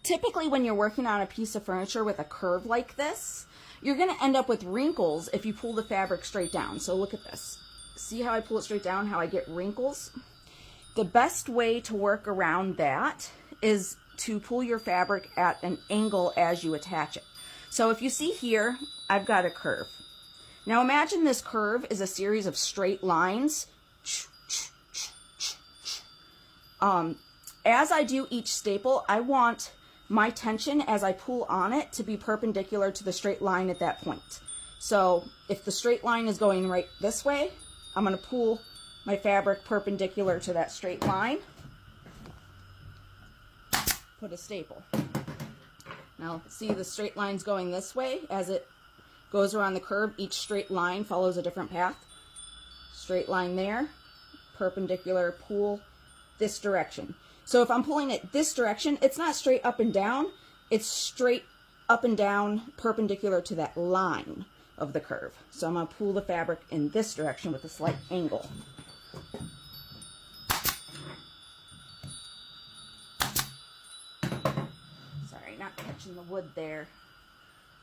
Typically when you're working on a piece of furniture with a curve like this, you're going to end up with wrinkles if you pull the fabric straight down. So look at this. See how I pull it straight down, how I get wrinkles? The best way to work around that is to pull your fabric at an angle as you attach it. So if you see here, I've got a curve. Now imagine this curve is a series of straight lines. As I do each staple, I want my tension as I pull on it to be perpendicular to the straight line at that point. So if the straight line is going right this way, I'm going to pull my fabric perpendicular to that straight line. Put a staple. Now see the straight line's going this way. As it goes around the curve, each straight line follows a different path. Straight line there, perpendicular, pull this direction. So if I'm pulling it this direction, it's not straight up and down, it's straight up and down perpendicular to that line of the curve. So I'm going to pull the fabric in this direction with a slight angle. Sorry, not catching the wood there.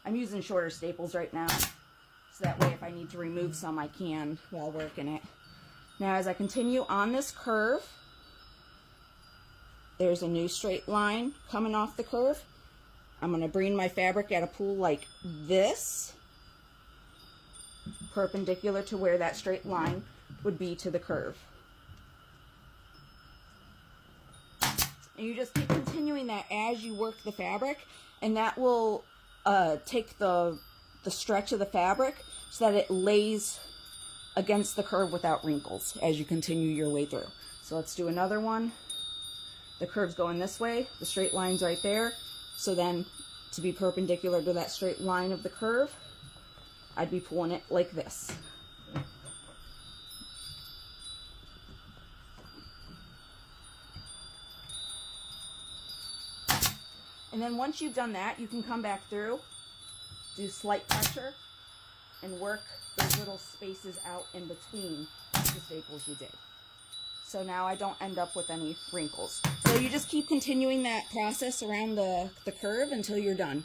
I'm using shorter staples right now, so that way if I need to remove some, I can while working it. Now as I continue on this curve, there's a new straight line coming off the curve. I'm going to bring my fabric at a pull like this, perpendicular to where that straight line would be to the curve. And you just keep continuing that as you work the fabric, and that will take the stretch of the fabric so that it lays against the curve without wrinkles as you continue your way through. So let's do another one. The curve's going this way, the straight line's right there. So then to be perpendicular to that straight line of the curve, I'd be pulling it like this. And then once you've done that, you can come back through, do slight pressure, and work those little spaces out in between the staples you did. So now I don't end up with any wrinkles. So you just keep continuing that process around the curve until you're done.